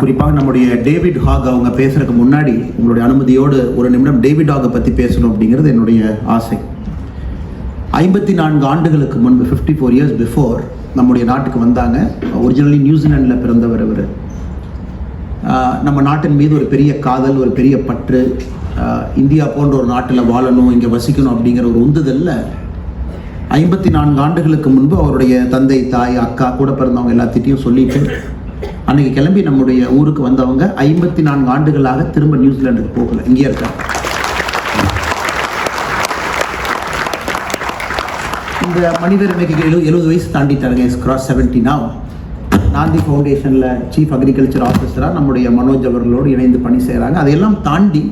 குறிப்பாக நம்முடைய David hack அவங்க பேசுறதுக்கு முன்னாடி உங்களுடைய அனுமதியோடு ஒரு நிமிடம் டேவிட் ஹாகை பற்றி பேசணும் அப்படிங்கிறது என்னுடைய ஆசை. 54 ஆண்டுகளுக்கு முன்பு 54 இயர்ஸ் பிஃபோர் நம்முடைய நாட்டுக்கு வந்தாங்க. ஒரிஜினலி நியூசிலாண்டில் பிறந்தவர் அவர். நம்ம நாட்டின் மீது ஒரு பெரிய காதல், ஒரு பெரிய பற்று, இந்தியா போன்ற ஒரு நாட்டில் வாழணும், இங்கே வசிக்கணும் அப்படிங்கிற ஒரு உந்துதலில் 54 ஆண்டுகளுக்கு முன்பு அவருடைய தந்தை, தாய், அக்கா, கூட பிறந்தவங்க எல்லாத்திட்டையும் சொல்லிட்டு அன்றைக்கி கிளம்பி நம்முடைய ஊருக்கு வந்தவங்க 54 ஆண்டுகளாக திரும்ப நியூசிலாண்டுக்கு போகலை, இங்கே இருக்காங்க. இந்த மனிதர் இன்னைக்கு 70 வயசு தாண்டிட்டாருங்க. Is cross 70 now. நாந்தி ஃபவுண்டேஷனில் சீஃப் அக்ரிகல்ச்சர் ஆஃபீஸராக நம்முடைய மனோஜ் அவர்களோடு இணைந்து பணி செய்கிறாங்க. அதையெல்லாம் தாண்டி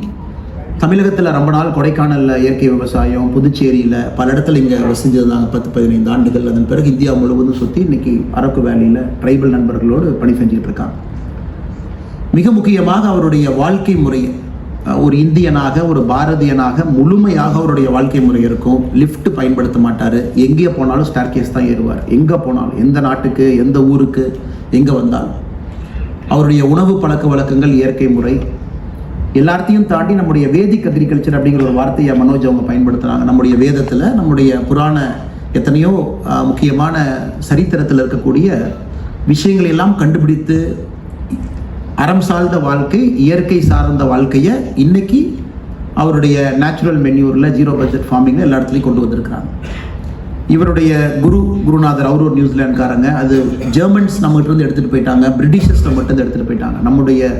தமிழகத்தில் ரொம்ப நாள் கொடைக்கானலில் இயற்கை விவசாயம், புதுச்சேரியில் பல இடத்துல இங்கே வசிஞ்சதுதாங்க 10-15 ஆண்டுகள். அதன் பிறகு இந்தியா முழுவதும் சுற்றி இன்றைக்கி அரக்கு வேலியில் ட்ரைபல் நண்பர்களோடு பணி செஞ்சுட்டு இருக்காங்க. மிக முக்கியமாக அவருடைய வாழ்க்கை முறை, ஒரு இந்தியனாக, ஒரு பாரதியனாக முழுமையாக அவருடைய வாழ்க்கை முறை இருக்கும். லிஃப்ட் பயன்படுத்த மாட்டார். எங்கே போனாலும் ஸ்டார்கேஸ் தான் ஏறுவார். எங்கே போனாலும், எந்த நாட்டுக்கு, எந்த ஊருக்கு, எங்கே வந்தாலும் அவருடைய உணவு பழக்க வழக்கங்கள், இயற்கை முறை எல்லாத்தையும் தாண்டி நம்முடைய வேதிக் அக்ரிகல்ச்சர் அப்படிங்கிற ஒரு வார்த்தையை மனோஜ் அவங்க பயன்படுத்துகிறாங்க. நம்முடைய வேதத்தில், நம்முடைய புராண எத்தனையோ முக்கியமான சரித்திரத்தில் இருக்கக்கூடிய விஷயங்களை எல்லாம் கண்டுபிடித்து அறம் சார்ந்த வாழ்க்கை, இயற்கை சார்ந்த வாழ்க்கையை இன்னைக்கு அவருடைய நேச்சுரல் மென்யூரில், ஜீரோ பட்ஜெட் ஃபார்மிங்கில் எல்லா இடத்துலையும் கொண்டு வந்திருக்கிறாங்க. இவருடைய குருநாதர், அவர் ஒரு நியூசிலாண்டுக்காரங்க. அது ஜெர்மன்ஸ் நம்மகிட்ட இருந்து எடுத்துகிட்டு போயிட்டாங்க, பிரிட்டிஷர்ஸ் நம்மகிட்ட இருந்து எடுத்துகிட்டு போயிட்டாங்க. நம்முடைய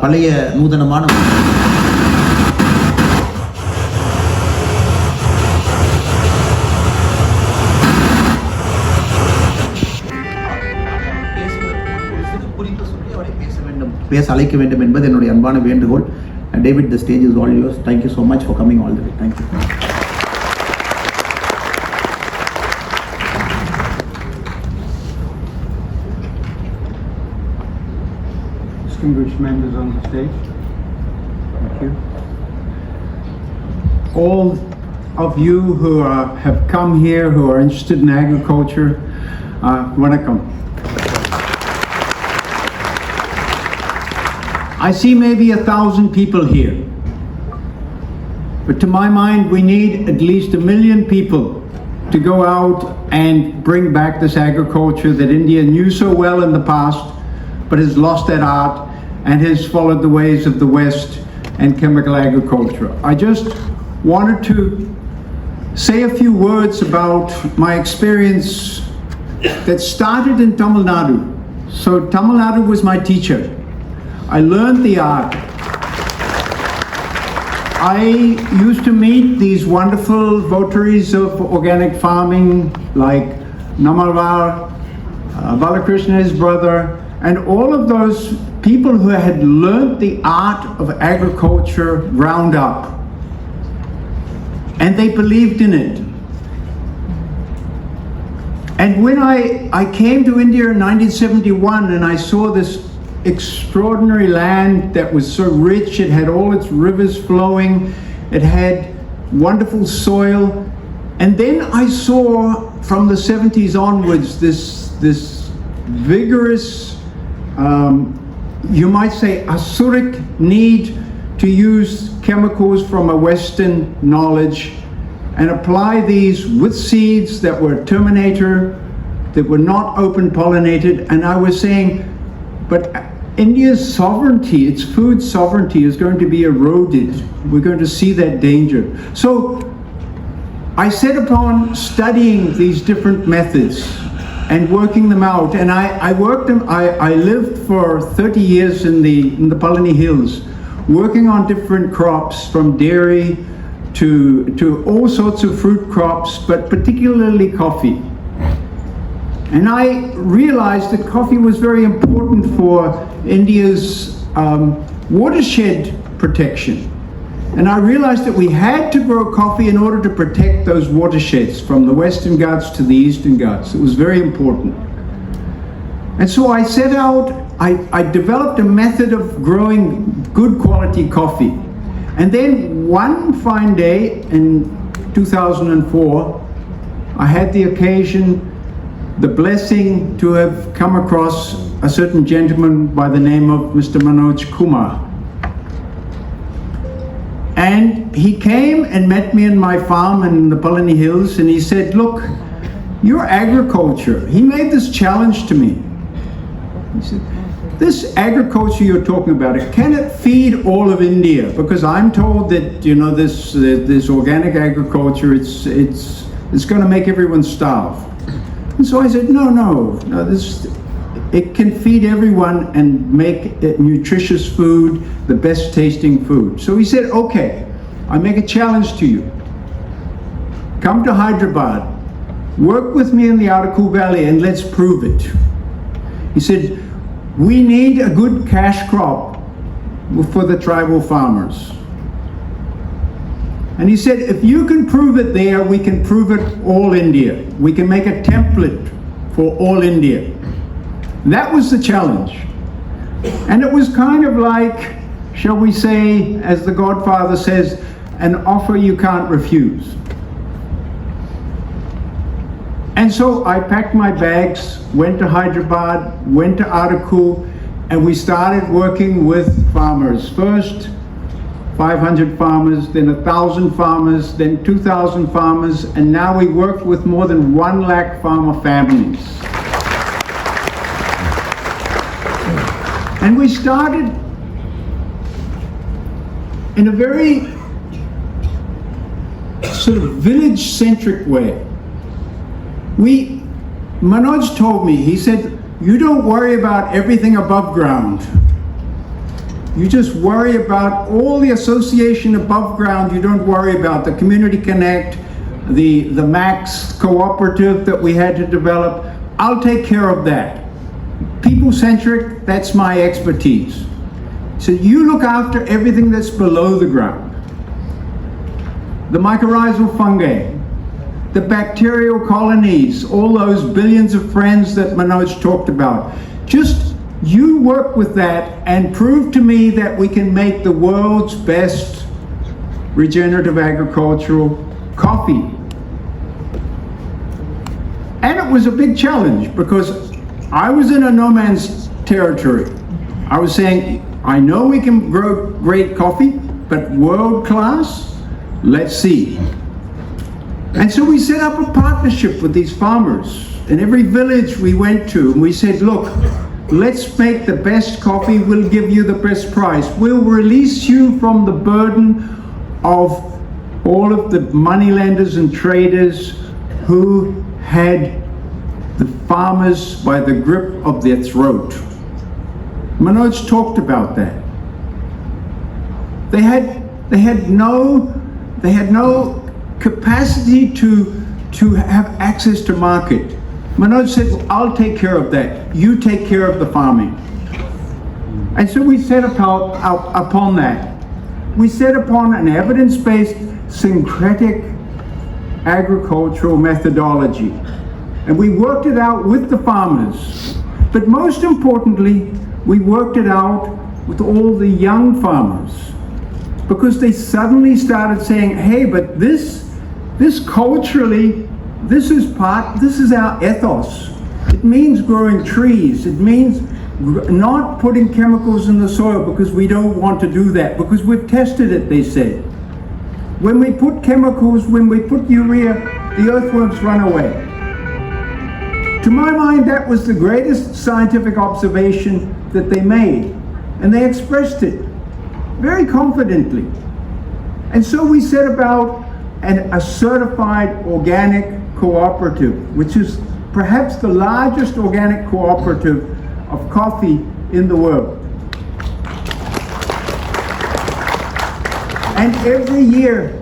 பழைய நூதனமான பேச அழைக்க வேண்டும் என்பது என்னுடைய அன்பான வேண்டுகோள். David, the stage is all yours. Thank you so much for coming all the way. Thank you. Distinguished members on the stage. Thank you. All of you who have come here, who are interested in agriculture, vanakkam. I see maybe 1,000 people here, but to my mind we need at least 1 million people to go out and bring back this agriculture that India knew so well in the past, but has lost that art and has followed the ways of the West and chemical agriculture. I just wanted to say a few words about my experience that started in Tamil Nadu. So Tamil Nadu was my teacher. I learned the art. I used to meet these wonderful votaries of organic farming like Namalvar, Balakrishna, his brother, and all of those people who had learned the art of agriculture ground up. And they believed in it. And when I came to India in 1971 and I saw this extraordinary land that was so rich, it had all its rivers flowing, it had wonderful soil, and then I saw from the 70s onwards this vigorous, you might say asuric need to use chemicals from a Western knowledge and apply these with seeds that were terminator, that were not open pollinated. And I was saying, but India's sovereignty, its food sovereignty is going to be eroded. We're going to see that danger. So I set upon studying these different methods and working them out. And I worked them, I lived for 30 years in the Palani Hills, working on different crops from dairy to all sorts of fruit crops, but particularly coffee. And I realized that coffee was very important for India's watershed protection. And I realized that we had to grow coffee in order to protect those watersheds from the Western Ghats to the Eastern Ghats. It was very important. And so I set out, I developed a method of growing good quality coffee. And then one fine day in 2004, I had the occasion the blessing to have come across a certain gentleman by the name of Mr. Manoj Kumar. And he came and met me in my farm in the Palani Hills, and he said, look, your agriculture, he made this challenge to me. He said, this agriculture you're talking about, can it feed all of India? Because I'm told that, you know, this organic agriculture, it's going to make everyone starve. And so I said, no, it can feed everyone and make it nutritious food, the best tasting food. So he said, okay, I make a challenge to you. Come to Hyderabad, work with me in the Araku Valley, and let's prove it. He said, we need a good cash crop for the tribal farmers. And he said, if you can prove it there, we can prove it all India. We can make a template for all India. That was the challenge. And it was kind of like, shall we say, as the Godfather says, an offer you can't refuse. And so I packed my bags, went to Hyderabad, went to Araku, and we started working with farmers. First, 500 farmers, then 1,000 farmers, then 2,000 farmers, and now we work with more than 1 lakh farmer families. And we started in a very sort of village-centric way. Manoj told me, he said, you don't worry about everything above ground. You just worry about all the association above ground. You don't worry about the Community Connect, the Max cooperative that we had to develop. I'll take care of that. People-centric, that's my expertise. So you look after everything that's below the ground. The mycorrhizal fungi, the bacterial colonies, all those billions of friends that Manoj talked about. Just you work with that and prove to me that we can make the world's best regenerative agricultural coffee. And it was a big challenge because I was in a no man's territory. I was saying, I know we can grow great coffee, but world class, let's see. And so we set up a partnership with these farmers. In every village we went to, and we said, look, let's make the best coffee, we'll give you the best price. We'll release you from the burden of all of the moneylenders and traders who had the farmers by the grip of their throat. Manoj talked about that. They had no capacity to have access to market. Manoj said, I'll take care of that. You take care of the farming. And so we set upon that. We set upon an evidence-based syncretic agricultural methodology. And we worked it out with the farmers. But most importantly, we worked it out with all the young farmers. Because they suddenly started saying, hey, but this culturally, this is our ethos. It means growing trees. It means not putting chemicals in the soil because we don't want to do that, because we've tested it, they said. When we put chemicals, when we put urea, the earthworms run away. To my mind, that was the greatest scientific observation that they made. And they expressed it very confidently. And so we set about a certified organic cooperative, which is perhaps the largest organic cooperative of coffee in the world. And every year,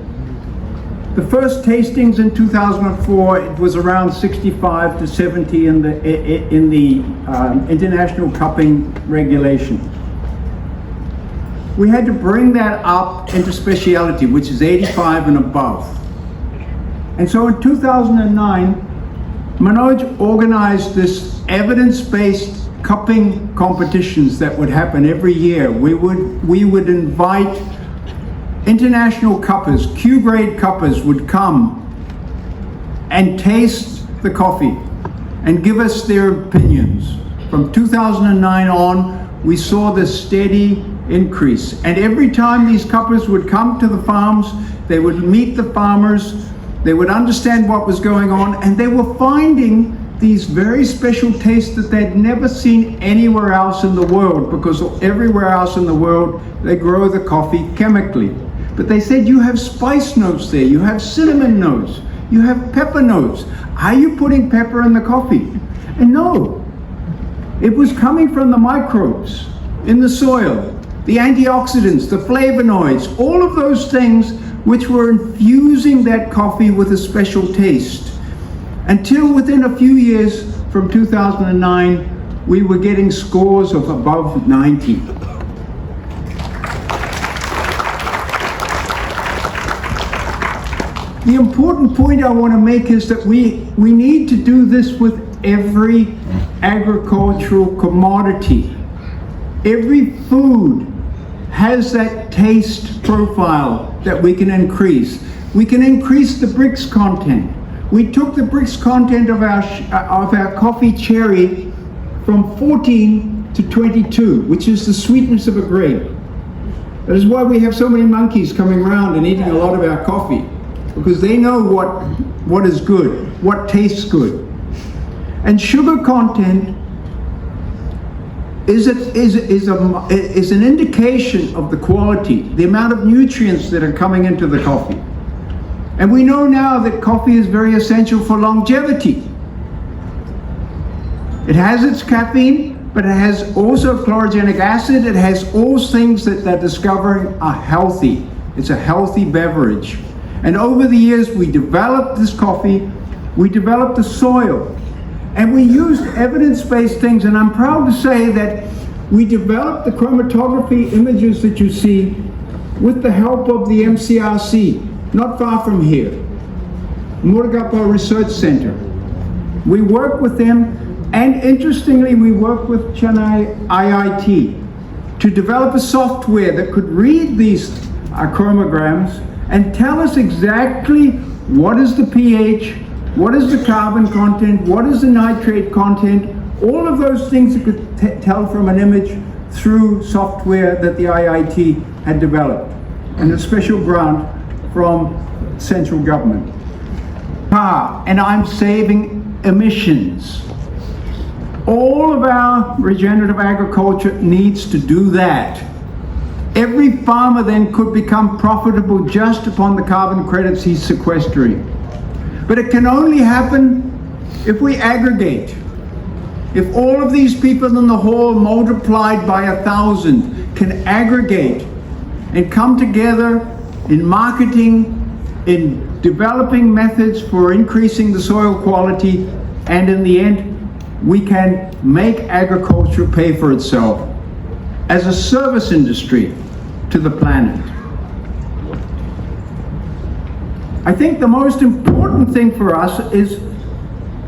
the first tastings in 2004, it was around 65 to 70 in the international cupping regulation. We had to bring that up into specialty, which is 85 and above. And so in 2009, Manoj organized this evidence-based cupping competitions that would happen every year. We would invite international cuppers, Q-grade cuppers would come and taste the coffee. and give us their opinions. From 2009 on, we saw this steady increase. And every time these couples would come to the farms, they would meet the farmers, they would understand what was going on, and they were finding these very special tastes that they'd never seen anywhere else in the world, because everywhere else in the world, they grow the coffee chemically. But they said, you have spice notes there, you have cinnamon notes, you have pepper notes. Are you putting pepper in the coffee? And no, it was coming from the microbes in the soil, the antioxidants, the flavonoids, all of those things which were infusing that coffee with a special taste. Until within a few years, from 2009, we were getting scores of above 90. The important point I want to make is that we need to do this with every agricultural commodity. Every food has that taste profile that we can increase. We can increase the Brix content. We took the Brix content of our coffee cherry from 14 to 22, which is the sweetness of a grape. That is why we have so many monkeys coming around and eating a lot of our coffee, because they know what is good, what tastes good. And sugar content is an indication of the quality, the amount of nutrients that are coming into the coffee. And we know now that coffee is very essential for longevity. It has its caffeine, but it has also chlorogenic acid. It has all things that they're discovering are healthy. It's a healthy beverage. And over the years, we developed this coffee, we developed the soil, and we used evidence-based things. And I'm proud to say that we developed the chromatography images that you see with the help of the MCRC. Not far from here, Murugappa Research Center. We work with them, and interestingly, we work with Chennai IIT to develop a software that could read these chromograms and tell us exactly what is the pH, what is the carbon content, what is the nitrate content, all of those things you could tell from an image through software that the IIT had developed, and a special grant from central government. And I'm saving emissions. All of our regenerative agriculture needs to do that. Every farmer then could become profitable just upon the carbon credits he's sequestering. But it can only happen if we aggregate. If all of these people in the hall multiplied by 1,000 can aggregate and come together in marketing, in developing methods for increasing the soil quality, and in the end, we can make agriculture pay for itself as a service industry to the planet. I think the most important thing for us is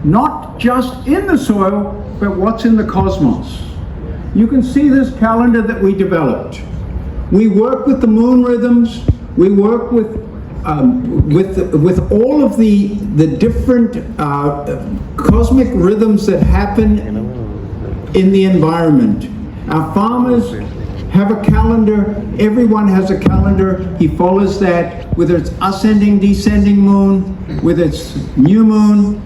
not just in the soil, but what's in the cosmos. You can see this calendar that we developed. We work with the moon rhythms. We work with all of the different cosmic rhythms that happen in the environment. Our farmers have a calendar. Everyone has a calendar. He follows that, whether it's ascending, descending moon, whether it's new moon,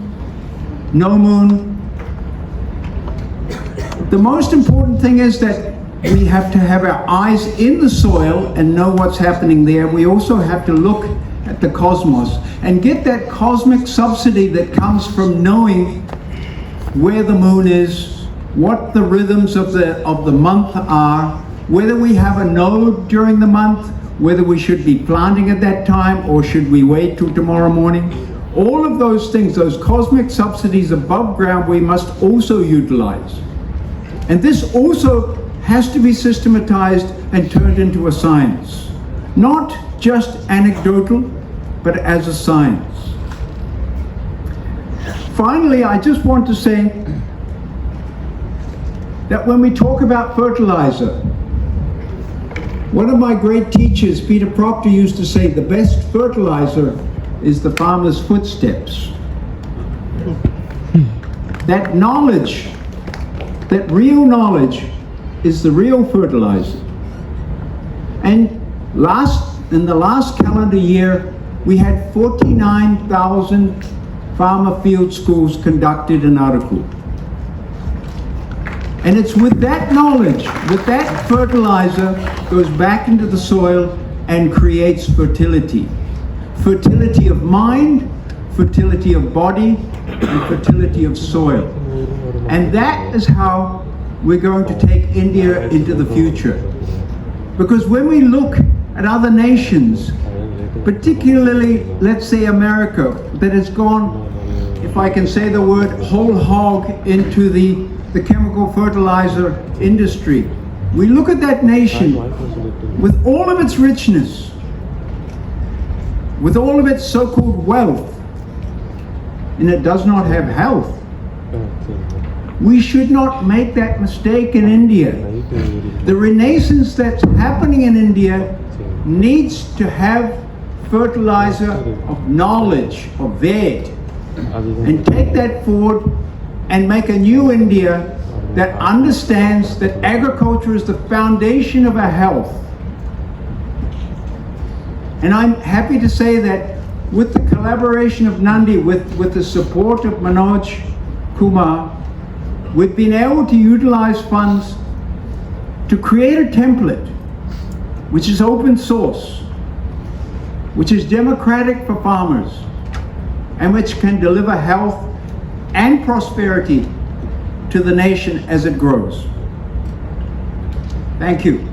no moon. The most important thing is that we have to have our eyes in the soil and know what's happening there. We also have to look at the cosmos and get that cosmic subsidy that comes from knowing where the moon is, what the rhythms of the month are, whether we have a node during the month, whether we should be planting at that time or should we wait till tomorrow morning. All of those things, those cosmic subsidies above ground, we must also utilize. And this also has to be systematized and turned into a science. Not just anecdotal, but as a science. Finally, I just want to say that when we talk about fertilizer, one of my great teachers, Peter Proctor, used to say the best fertilizer is the farmer's footsteps. That knowledge, that real knowledge, is the real fertilizer. And in the last calendar year, we had 49,000 farmer field schools conducted in Araku. And it's with that knowledge, with that fertilizer, goes back into the soil and creates fertility. Fertility of mind, fertility of body, and fertility of soil. And that is how we're going to take India into the future. Because when we look at other nations, particularly, let's say America, that has gone, if I can say the word, whole hog into the chemical fertilizer industry. We look at that nation with all of its richness, with all of its so-called wealth, and it does not have health. We should not make that mistake in India. The renaissance that's happening in India needs to have fertilizer of knowledge, of Ved, and take that forward and make a new India that understands that agriculture is the foundation of our health. And I'm happy to say that with the collaboration of Nandi, with the support of Manoj Kumar, we've been able to utilize funds to create a template which is open source, which is democratic for farmers, and which can deliver health and prosperity to the nation as it grows. Thank you.